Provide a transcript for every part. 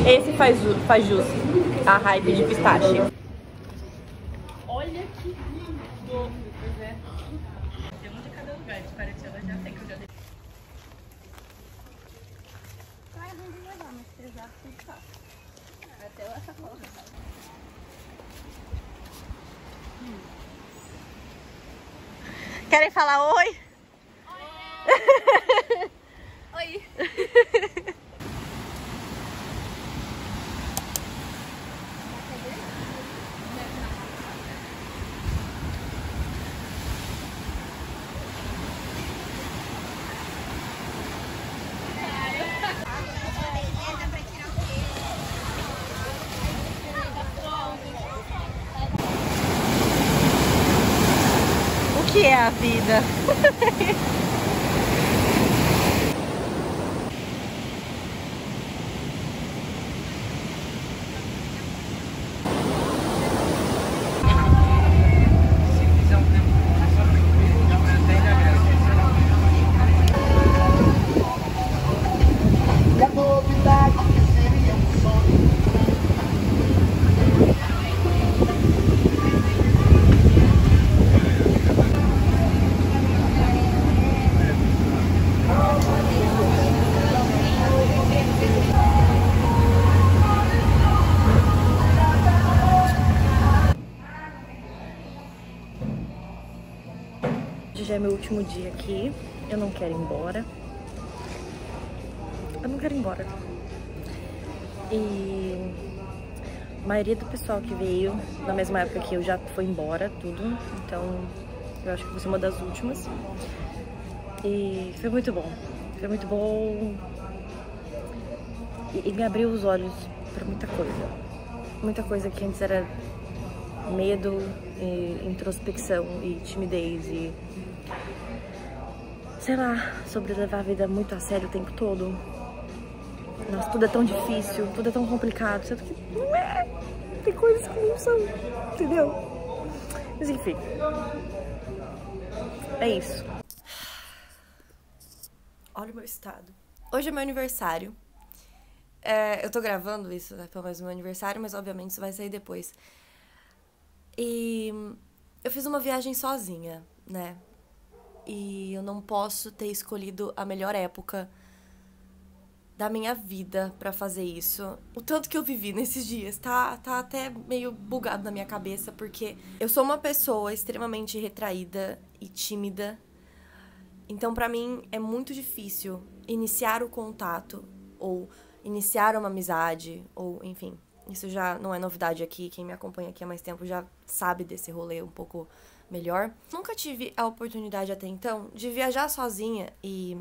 Esse faz jus a hype de pistache. Olha que lindo! Pois é. Tem um de cada lugar, de Paraty, ela já sei que eu já dei. Ai, ruim de levar, mas pesado tem que ficar. Até eu essa cola. Querem falar oi? Oi! O que é a vida? Já é meu último dia aqui, eu não quero ir embora. Eu não quero ir embora. E a maioria do pessoal que veio na mesma época que eu já foi embora, tudo. Então eu acho que vou ser uma das últimas. E foi muito bom. Foi muito bom. E me abriu os olhos pra muita coisa. Muita coisa que antes era medo, e introspecção e timidez e sei lá, sobre levar a vida muito a sério o tempo todo. Nossa, tudo é tão difícil, tudo é tão complicado, sendo que não é. Tem coisas que não são, entendeu? Mas enfim, é isso. Olha o meu estado. Hoje é meu aniversário. Eu tô gravando isso, né, pelo menos meu aniversário, mas obviamente isso vai sair depois. E eu fiz uma viagem sozinha, né? E eu não posso ter escolhido a melhor época da minha vida pra fazer isso. O tanto que eu vivi nesses dias tá até meio bugado na minha cabeça, porque eu sou uma pessoa extremamente retraída e tímida. Então, pra mim, é muito difícil iniciar o contato, ou iniciar uma amizade, ou enfim. Isso já não é novidade aqui, quem me acompanha aqui há mais tempo já sabe desse rolê um pouco melhor. Nunca tive a oportunidade até então de viajar sozinha e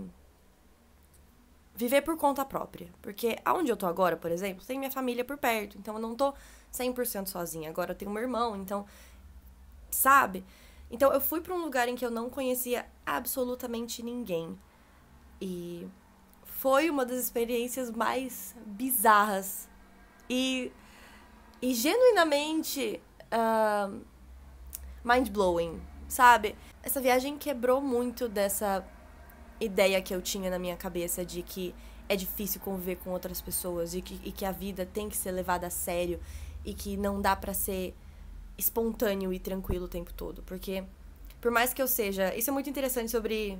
viver por conta própria. Porque aonde eu tô agora, por exemplo, tem minha família por perto, então eu não tô 100% sozinha. Agora eu tenho meu irmão, então, sabe? Então eu fui pra um lugar em que eu não conhecia absolutamente ninguém. E foi uma das experiências mais bizarras e genuinamente mind-blowing, sabe? Essa viagem quebrou muito dessa ideia que eu tinha na minha cabeça de que é difícil conviver com outras pessoas e que a vida tem que ser levada a sério e que não dá pra ser espontâneo e tranquilo o tempo todo. Porque, por mais que eu seja... Isso é muito interessante sobre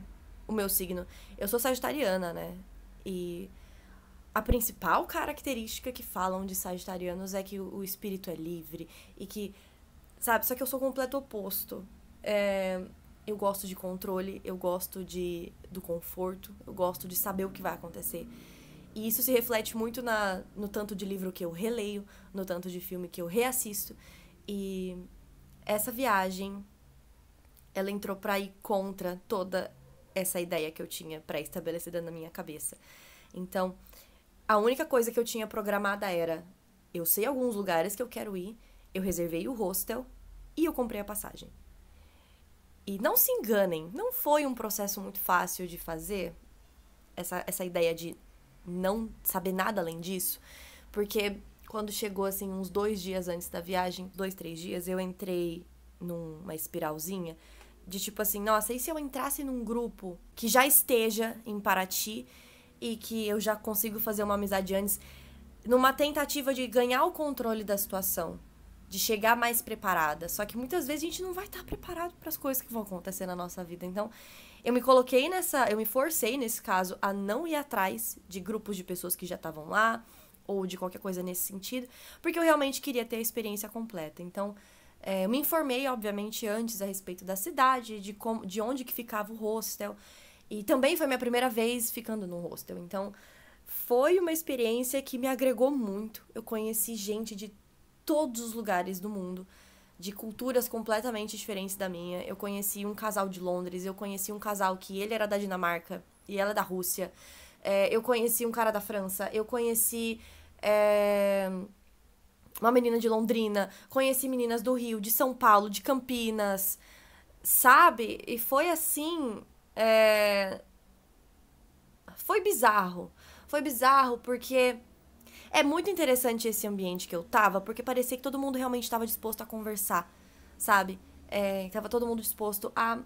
o meu signo. Eu sou sagitariana, né? E a principal característica que falam de sagitarianos é que o espírito é livre e que, sabe, só que eu sou o completo oposto. Eu gosto de controle, eu gosto do conforto, eu gosto de saber o que vai acontecer. E isso se reflete muito no tanto de livro que eu releio, no tanto de filme que eu reassisto. E essa viagem, ela entrou pra ir contra toda essa ideia que eu tinha pré-estabelecida na minha cabeça. Então, a única coisa que eu tinha programada era: eu sei alguns lugares que eu quero ir, eu reservei o hostel e eu comprei a passagem. E não se enganem, não foi um processo muito fácil de fazer, essa ideia de não saber nada além disso, porque quando chegou, assim, uns 2 dias antes da viagem, 2, 3 dias, eu entrei numa espiralzinha de tipo assim, nossa, e se eu entrasse num grupo que já esteja em Paraty e que eu já consigo fazer uma amizade antes, numa tentativa de ganhar o controle da situação, de chegar mais preparada. Só que muitas vezes a gente não vai estar preparado para as coisas que vão acontecer na nossa vida. Então, eu me forcei nesse caso a não ir atrás de grupos de pessoas que já estavam lá ou de qualquer coisa nesse sentido, porque eu realmente queria ter a experiência completa. Então, eu me informei, obviamente, antes a respeito da cidade, de onde que ficava o hostel. E também foi minha primeira vez ficando num hostel. Então, foi uma experiência que me agregou muito. Eu conheci gente de todos os lugares do mundo, de culturas completamente diferentes da minha. Eu conheci um casal de Londres, eu conheci um casal que ele era da Dinamarca e ela é da Rússia. Eu conheci um cara da França, eu conheci uma menina de Londrina, conheci meninas do Rio, de São Paulo, de Campinas, sabe? E foi assim... Foi bizarro. Foi bizarro porque é muito interessante esse ambiente que eu tava, porque parecia que todo mundo realmente estava disposto a conversar, sabe? Tava todo mundo disposto a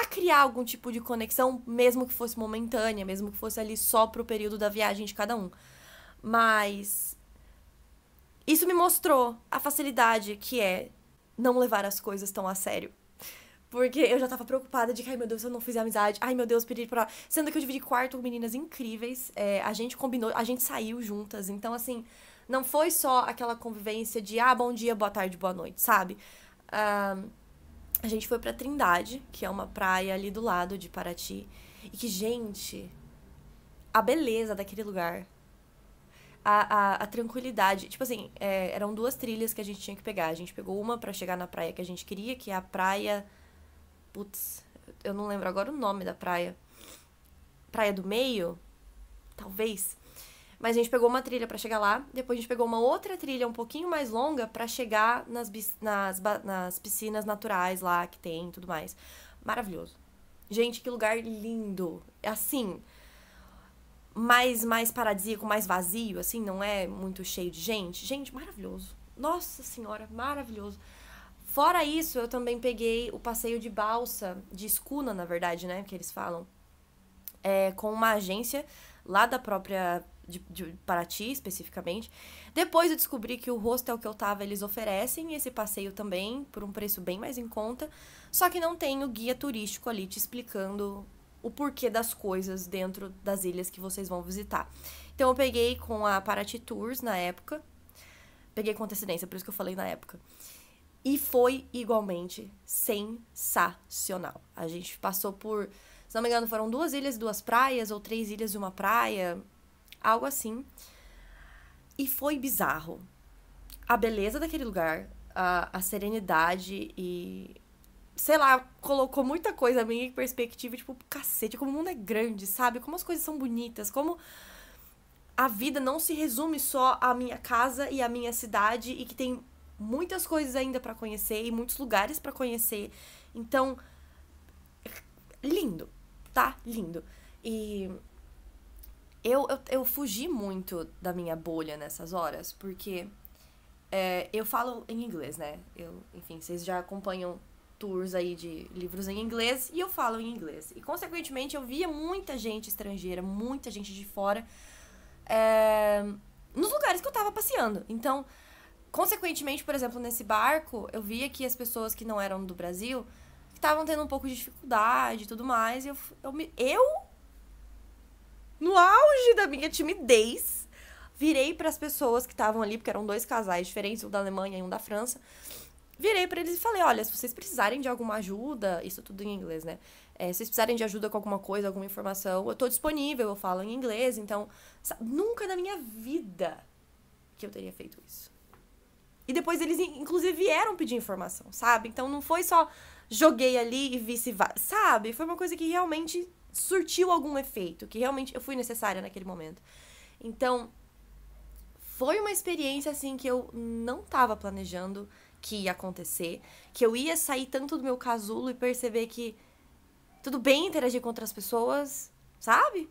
criar algum tipo de conexão, mesmo que fosse momentânea, mesmo que fosse ali só pro período da viagem de cada um. Mas isso me mostrou a facilidade que é não levar as coisas tão a sério. Porque eu já tava preocupada de que, ai meu Deus, se eu não fizer amizade, ai meu Deus, pedir pra... Sendo que eu dividi quarto com meninas incríveis, a gente combinou, a gente saiu juntas, então assim, não foi só aquela convivência de, bom dia, boa tarde, boa noite, sabe? A gente foi pra Trindade, que é uma praia ali do lado de Paraty, e que, gente, a beleza daquele lugar, a tranquilidade, tipo assim, eram 2 trilhas que a gente tinha que pegar, a gente pegou uma pra chegar na praia que a gente queria, que é a praia... Putz, eu não lembro agora o nome da praia. Praia do Meio? Talvez. Mas a gente pegou uma trilha pra chegar lá. Depois a gente pegou uma outra trilha um pouquinho mais longa pra chegar nas piscinas naturais lá que tem e tudo mais. Maravilhoso. Gente, que lugar lindo. Assim, mais paradisíaco, mais vazio, assim, não é muito cheio de gente. Gente, maravilhoso. Nossa Senhora, maravilhoso. Fora isso, eu também peguei o passeio de balsa, de escuna, na verdade, né, que eles falam, com uma agência lá da própria, de Paraty, especificamente. Depois eu descobri que o hostel que eu tava, eles oferecem esse passeio também, por um preço bem mais em conta, só que não tem o guia turístico ali te explicando o porquê das coisas dentro das ilhas que vocês vão visitar. Então eu peguei com a Paraty Tours na época, peguei com antecedência, por isso que eu falei na época. E foi igualmente sensacional. A gente passou por, se não me engano, foram 2 ilhas e 2 praias, ou 3 ilhas e 1 praia, algo assim. E foi bizarro. A beleza daquele lugar, a serenidade e, sei lá, colocou muita coisa minha em perspectiva, tipo, cacete, como o mundo é grande, sabe? Como as coisas são bonitas, como a vida não se resume só à minha casa e à minha cidade e que tem muitas coisas ainda pra conhecer e muitos lugares pra conhecer. Então, lindo, tá? Lindo. E eu fugi muito da minha bolha nessas horas, porque eu falo em inglês, né? Enfim, vocês já acompanham tours aí de livros em inglês e eu falo em inglês. E, consequentemente, eu via muita gente estrangeira, muita gente de fora, nos lugares que eu tava passeando. Então, consequentemente, por exemplo, nesse barco, eu via que as pessoas que não eram do Brasil estavam tendo um pouco de dificuldade e tudo mais. E eu, no auge da minha timidez, virei para as pessoas que estavam ali, porque eram 2 casais diferentes, um da Alemanha e um da França. Virei para eles e falei, olha, se vocês precisarem de alguma ajuda, isso tudo em inglês, né? Se vocês precisarem de ajuda com alguma coisa, alguma informação, eu tô disponível, eu falo em inglês, então... Nunca na minha vida que eu teria feito isso. E depois eles, inclusive, vieram pedir informação, sabe? Então não foi só joguei ali e vice-versa, sabe? Foi uma coisa que realmente surtiu algum efeito, que realmente eu fui necessária naquele momento. Então, foi uma experiência, assim, que eu não tava planejando que ia acontecer, que eu ia sair tanto do meu casulo e perceber que tudo bem interagir com outras pessoas, sabe?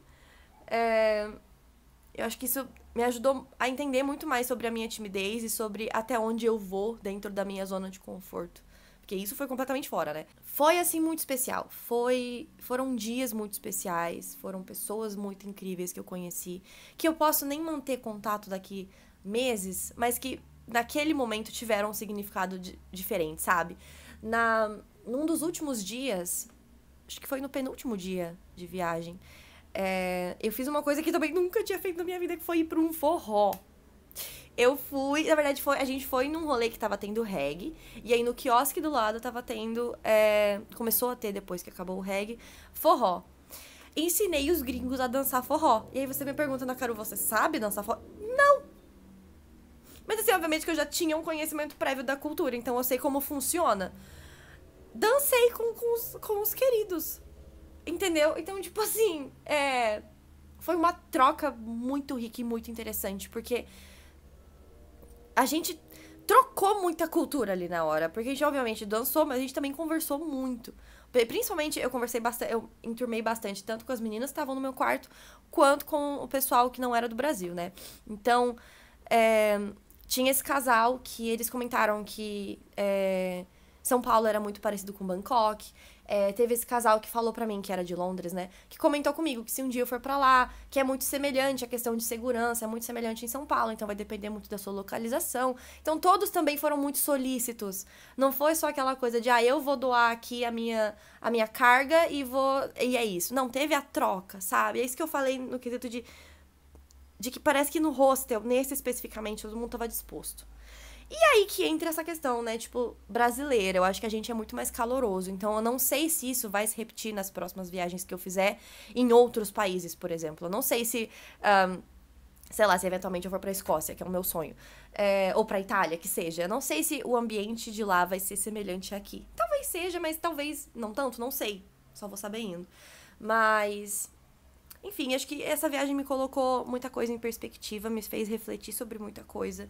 Eu acho que isso me ajudou a entender muito mais sobre a minha timidez e sobre até onde eu vou dentro da minha zona de conforto. porque isso foi completamente fora, né? Foi, assim, muito especial. Foram dias muito especiais, foram pessoas muito incríveis que eu conheci, que eu posso nem manter contato daqui meses, mas que naquele momento tiveram um significado diferente, sabe? Num dos últimos dias, acho que foi no penúltimo dia de viagem, eu fiz uma coisa que também nunca tinha feito na minha vida, que foi ir pra um forró. Eu fui, na verdade, a gente foi num rolê que tava tendo reggae, e aí no quiosque do lado tava tendo, começou a ter, depois que acabou o reggae, forró. Ensinei os gringos a dançar forró. E aí você me pergunta, Ana Caro, você sabe dançar forró? Não! Mas assim, obviamente que eu já tinha um conhecimento prévio da cultura, então eu sei como funciona. Dancei com os queridos, entendeu? Então, tipo assim, foi uma troca muito rica e muito interessante, porque a gente trocou muita cultura ali na hora, porque a gente obviamente dançou, mas a gente também conversou muito. Principalmente eu conversei bastante, eu enturmei bastante, tanto com as meninas que estavam no meu quarto, quanto com o pessoal que não era do Brasil, né? Então, tinha esse casal que eles comentaram que São Paulo era muito parecido com Bangkok. Teve esse casal que falou pra mim, que era de Londres, né? Que comentou comigo que se um dia eu for pra lá, que é muito semelhante a questão de segurança, é muito semelhante em São Paulo, então vai depender muito da sua localização. Então todos também foram muito solícitos. Não foi só aquela coisa de, eu vou doar aqui a minha carga e é isso. Não, teve a troca, sabe? É isso que eu falei no quesito de que parece que no hostel, nesse especificamente, todo mundo tava disposto. E aí que entra essa questão, né, tipo, brasileira. Eu acho que a gente é muito mais caloroso. Então, eu não sei se isso vai se repetir nas próximas viagens que eu fizer em outros países, por exemplo. Eu não sei se, sei lá, se eventualmente eu for pra Escócia, que é o meu sonho, ou pra Itália, que seja. Eu não sei se o ambiente de lá vai ser semelhante aqui. Talvez seja, mas talvez não tanto, não sei. Só vou saber indo. Mas, enfim, acho que essa viagem me colocou muita coisa em perspectiva, me fez refletir sobre muita coisa.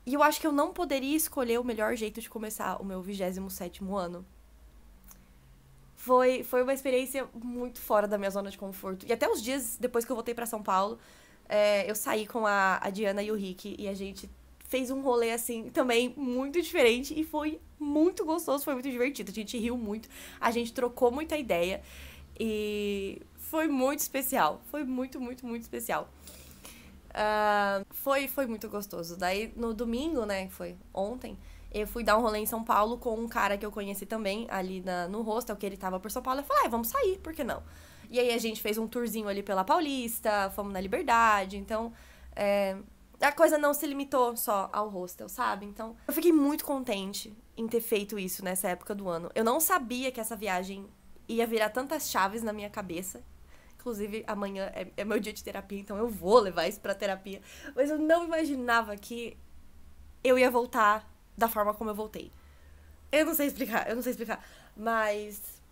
E eu acho que eu não poderia escolher o melhor jeito de começar o meu 27º ano. Foi uma experiência muito fora da minha zona de conforto. E até os dias depois que eu voltei pra São Paulo, eu saí com a Diana e o Rick e a gente fez um rolê, assim, também muito diferente e foi muito gostoso, foi muito divertido. A gente riu muito, a gente trocou muita ideia e foi muito especial. Foi muito, muito, muito especial. Foi muito gostoso. Daí, no domingo, né, que foi ontem, eu fui dar um rolê em São Paulo com um cara que eu conheci também, ali no hostel, que ele tava por São Paulo. Eu falei, vamos sair, por que não? E aí a gente fez um tourzinho ali pela Paulista, fomos na Liberdade, então a coisa não se limitou só ao hostel, sabe? Então, eu fiquei muito contente em ter feito isso nessa época do ano. Eu não sabia que essa viagem ia virar tantas chaves na minha cabeça. Inclusive, amanhã é meu dia de terapia, então eu vou levar isso pra terapia. Mas eu não imaginava que eu ia voltar da forma como eu voltei. Eu não sei explicar. Mas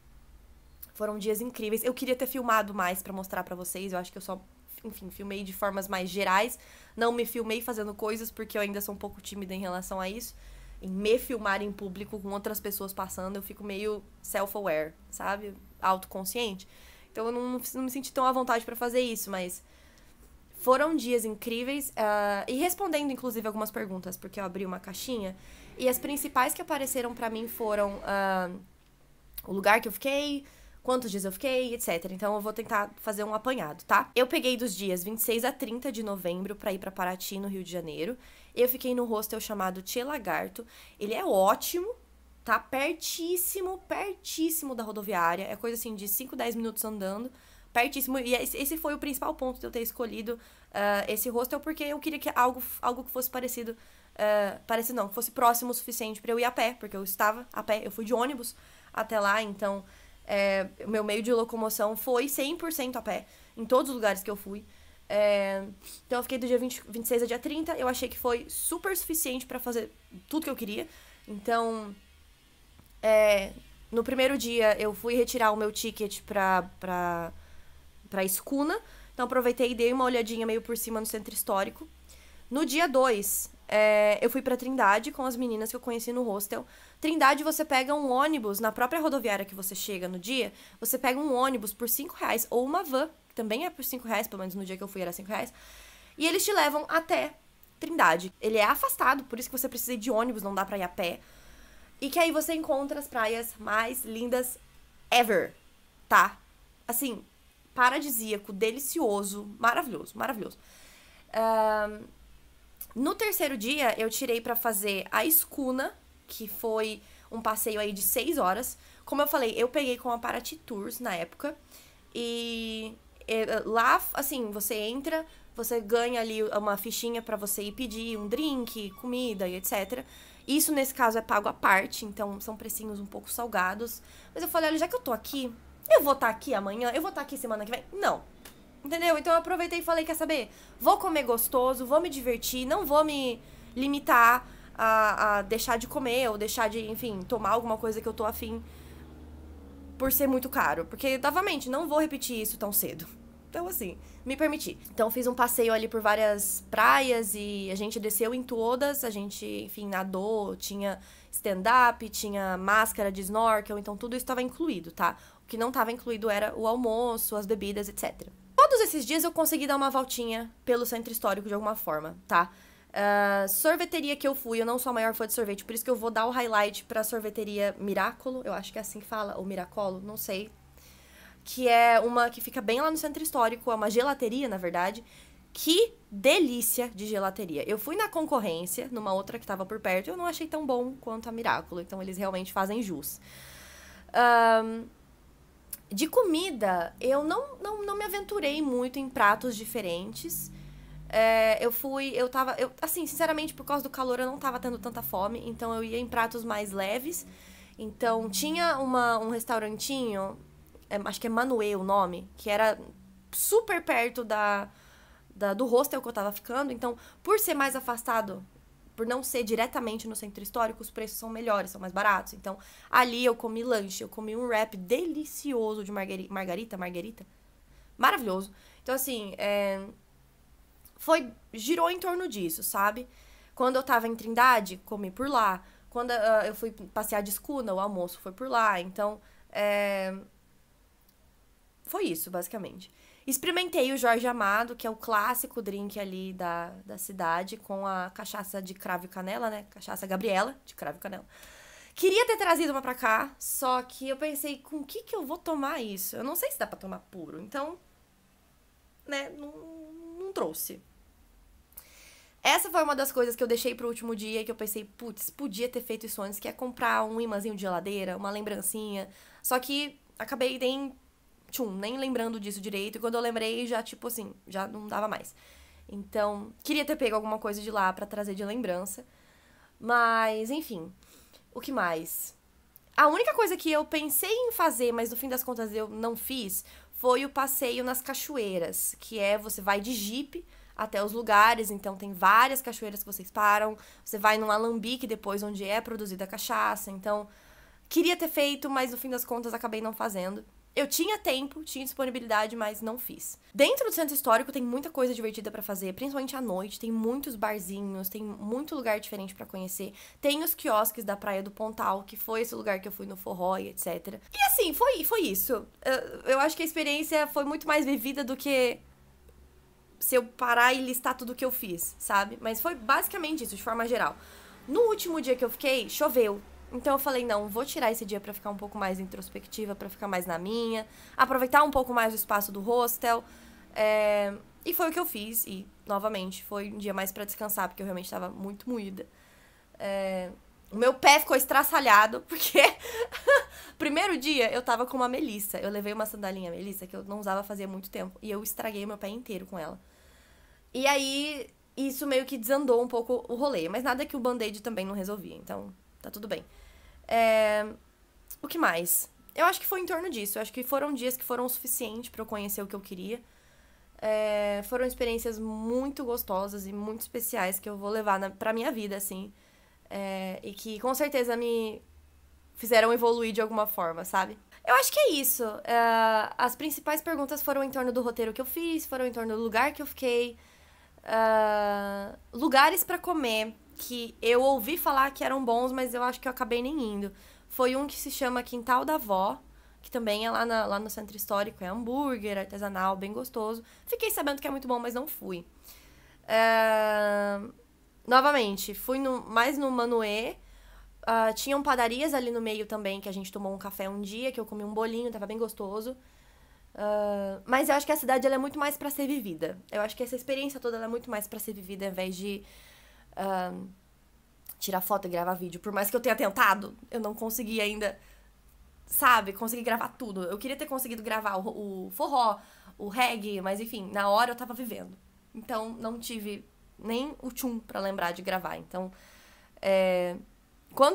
foram dias incríveis. Eu queria ter filmado mais pra mostrar pra vocês. Eu acho que eu só, enfim, filmei de formas mais gerais. Não me filmei fazendo coisas, porque eu ainda sou um pouco tímida em relação a isso. Em me filmar em público com outras pessoas passando, eu fico meio self-aware, sabe? Autoconsciente. Então eu não me senti tão à vontade pra fazer isso, mas foram dias incríveis. E respondendo, inclusive, algumas perguntas, porque eu abri uma caixinha. E as principais que apareceram pra mim foram o lugar que eu fiquei, quantos dias eu fiquei, etc. Então eu vou tentar fazer um apanhado, tá? Eu peguei dos dias 26 a 30 de novembro pra ir pra Paraty, no Rio de Janeiro. Eu fiquei no hostel chamado Tchê Lagarto. Ele é ótimo. Tá pertíssimo da rodoviária. É coisa assim de 5, 10 minutos andando. Pertíssimo. E esse foi o principal ponto de eu ter escolhido esse hostel, porque eu queria que algo que fosse parecido. Parecido não, que fosse próximo o suficiente pra eu ir a pé, porque eu estava a pé. Eu fui de ônibus até lá, então o meu meio de locomoção foi 100% a pé, em todos os lugares que eu fui. Então eu fiquei do dia 26 ao dia 30. Eu achei que foi super suficiente pra fazer tudo que eu queria. Então, no primeiro dia eu fui retirar o meu ticket pra Escuna. Então aproveitei e dei uma olhadinha meio por cima no centro histórico. No dia 2, eu fui pra Trindade com as meninas que eu conheci no hostel. Trindade, você pega um ônibus, na própria rodoviária que você chega no dia, você pega um ônibus por R$5, ou uma van, que também é por R$5, pelo menos no dia que eu fui era R$5, e eles te levam até Trindade. Ele é afastado, por isso que você precisa ir de ônibus, não dá pra ir a pé. E que aí você encontra as praias mais lindas ever, tá? Assim, paradisíaco, delicioso, maravilhoso, maravilhoso. No terceiro dia, eu tirei pra fazer a Escuna, que foi um passeio aí de 6 horas. Como eu falei, eu peguei com a Paraty Tours na época. E lá, assim, você entra, você ganha ali uma fichinha pra você ir pedir um drink, comida e etc. Isso, nesse caso, é pago à parte, então são precinhos um pouco salgados. Mas eu falei, olha, já que eu tô aqui, eu vou estar aqui amanhã, eu vou estar aqui semana que vem? Não. Entendeu? Então eu aproveitei e falei, quer saber? Vou comer gostoso, vou me divertir, não vou me limitar a deixar de comer ou deixar de, enfim, tomar alguma coisa que eu tô afim por ser muito caro. Porque, novamente, não vou repetir isso tão cedo. Então, assim, me permiti. Então, fiz um passeio ali por várias praias e a gente desceu em todas. A gente, enfim, nadou, tinha stand-up, tinha máscara de snorkel. Então, tudo isso estava incluído, tá? O que não estava incluído era o almoço, as bebidas, etc. Todos esses dias eu consegui dar uma voltinha pelo centro histórico de alguma forma, tá? Sorveteria que eu fui, eu não sou a maior fã de sorvete, por isso que eu vou dar o highlight pra sorveteria Miracolo, eu acho que é assim que fala, ou Miracolo, não sei. Que é uma que fica bem lá no centro histórico, é uma gelateria, na verdade. Que delícia de gelateria. Eu fui na concorrência, numa outra que tava por perto, e eu não achei tão bom quanto a Miracolo, então eles realmente fazem jus. De comida, eu não me aventurei muito em pratos diferentes. Assim, sinceramente, por causa do calor, eu não tava tendo tanta fome, então eu ia em pratos mais leves. Então, tinha um restaurantinho, acho que é Manuê o nome, que era super perto do hostel que eu tava ficando. Então, por ser mais afastado, por não ser diretamente no centro histórico, os preços são melhores, são mais baratos. Então, ali eu comi lanche, eu comi um wrap delicioso de margarita, maravilhoso. Então, assim, girou em torno disso, sabe? Quando eu tava em Trindade, comi por lá. Quando eu fui passear de escuna, o almoço foi por lá. Então, foi isso, basicamente. Experimentei o Jorge Amado, que é o clássico drink ali da cidade, com a cachaça de cravo e canela, né? Cachaça Gabriela, de cravo e canela. Queria ter trazido uma pra cá, só que eu pensei, com o que eu vou tomar isso? Eu não sei se dá pra tomar puro, então, né, não trouxe. Essa foi uma das coisas que eu deixei pro último dia e que eu pensei, putz, podia ter feito isso antes, que é comprar um imãzinho de geladeira, uma lembrancinha. Só que acabei nem lembrando disso direito. E quando eu lembrei, já, tipo assim, já não dava mais. Então, queria ter pego alguma coisa de lá pra trazer de lembrança. Mas, enfim. O que mais? A única coisa que eu pensei em fazer, mas no fim das contas eu não fiz, foi o passeio nas cachoeiras. Que você vai de jipe até os lugares, então tem várias cachoeiras que vocês param. Você vai num alambique depois, onde é produzida a cachaça. Então, queria ter feito, mas no fim das contas acabei não fazendo. Eu tinha tempo, tinha disponibilidade, mas não fiz. Dentro do centro histórico tem muita coisa divertida pra fazer, principalmente à noite. Tem muitos barzinhos, tem muito lugar diferente pra conhecer. Tem os quiosques da Praia do Pontal, que foi esse lugar que eu fui no forró e etc. E assim, foi isso. Eu acho que a experiência foi muito mais vivida do que se eu parar e listar tudo que eu fiz, sabe? Mas foi basicamente isso, de forma geral. No último dia que eu fiquei, choveu. Então eu falei, não, vou tirar esse dia pra ficar um pouco mais introspectiva, pra ficar mais na minha, aproveitar um pouco mais o espaço do hostel. E foi o que eu fiz. E, novamente, foi um dia mais pra descansar, porque eu realmente tava muito moída. O meu pé ficou estraçalhado, porque primeiro dia eu tava com uma Melissa. Eu levei uma sandalinha Melissa que eu não usava fazia muito tempo. E eu estraguei meu pé inteiro com ela. E aí, isso meio que desandou um pouco o rolê. Mas nada que o band-aid também não resolvia. Então, tá tudo bem. O que mais? Eu acho que foi em torno disso. Eu acho que foram dias que foram o suficiente pra eu conhecer o que eu queria. Foram experiências muito gostosas e muito especiais que eu vou levar pra minha vida, assim. E que com certeza me fizeram evoluir de alguma forma, sabe? Eu acho que é isso. As principais perguntas foram em torno do roteiro que eu fiz, foram em torno do lugar que eu fiquei. Lugares pra comer, que eu ouvi falar que eram bons, mas eu acho que eu acabei nem indo. Foi um que se chama Quintal da Vó, que também é lá no centro histórico, é hambúrguer artesanal, bem gostoso. Fiquei sabendo que é muito bom, mas não fui. Novamente, fui mais no Manuê. Tinham padarias ali no meio também, que a gente tomou um café um dia, que eu comi um bolinho, tava bem gostoso. Mas eu acho que a cidade ela é muito mais pra ser vivida. Eu acho que essa experiência toda ela é muito mais pra ser vivida, ao invés de tirar foto e gravar vídeo. Por mais que eu tenha tentado, eu não consegui ainda, sabe, consegui gravar tudo. Eu queria ter conseguido gravar o forró, o reggae, mas enfim, na hora eu tava vivendo. Então, não tive nem o tchum pra lembrar de gravar. Então,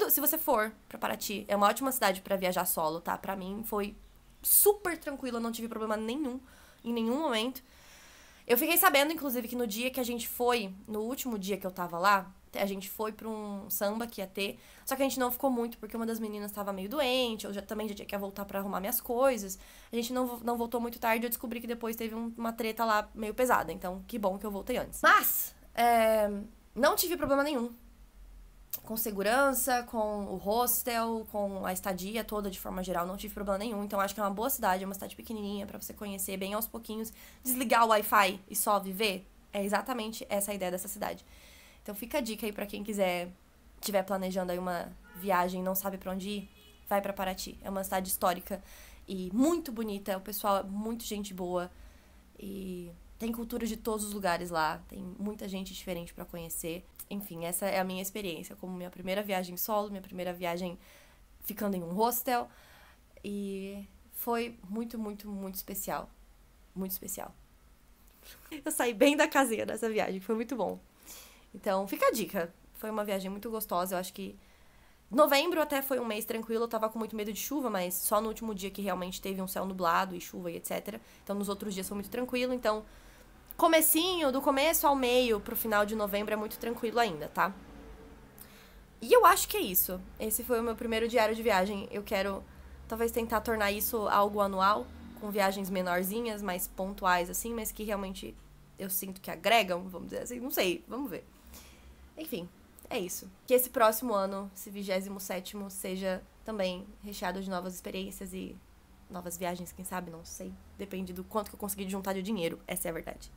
se você for pra Paraty, é uma ótima cidade pra viajar solo, tá? Pra mim foi super tranquilo, eu não tive problema nenhum, em nenhum momento. Eu fiquei sabendo, inclusive, que no dia que a gente foi, no último dia que eu tava lá, a gente foi pra um samba que ia ter, só que a gente não ficou muito, porque uma das meninas tava meio doente, eu também já tinha que voltar pra arrumar minhas coisas, a gente não voltou muito tarde, eu descobri que depois teve uma treta lá meio pesada, então que bom que eu voltei antes. Mas, não tive problema nenhum com segurança, com o hostel, com a estadia toda de forma geral, não tive problema nenhum. Então acho que é uma boa cidade, é uma cidade pequenininha pra você conhecer bem aos pouquinhos, desligar o Wi-Fi e só viver. É exatamente essa a ideia dessa cidade. Então fica a dica aí pra quem estiver planejando aí uma viagem e não sabe pra onde ir, vai pra Paraty. É uma cidade histórica e muito bonita, o pessoal é muito gente boa e tem cultura de todos os lugares lá, tem muita gente diferente pra conhecer. Enfim, essa é a minha experiência, como minha primeira viagem solo, minha primeira viagem ficando em um hostel. E foi muito, muito, muito especial. Muito especial. Eu saí bem da casinha nessa viagem, foi muito bom. Então, fica a dica. Foi uma viagem muito gostosa, eu acho que novembro até foi um mês tranquilo, eu tava com muito medo de chuva, mas só no último dia que realmente teve um céu nublado e chuva e etc. Então, nos outros dias foi muito tranquilo, então do começo ao meio pro final de novembro é muito tranquilo ainda, tá? E eu acho que é isso. Esse foi o meu primeiro diário de viagem. Eu quero talvez tentar tornar isso algo anual, com viagens menorzinhas, mais pontuais assim, mas que realmente eu sinto que agregam, vamos dizer assim, não sei, vamos ver. Enfim, é isso. Que esse próximo ano, esse 27º, seja também recheado de novas experiências e novas viagens, quem sabe, não sei. Depende do quanto que eu conseguir juntar de dinheiro, essa é a verdade.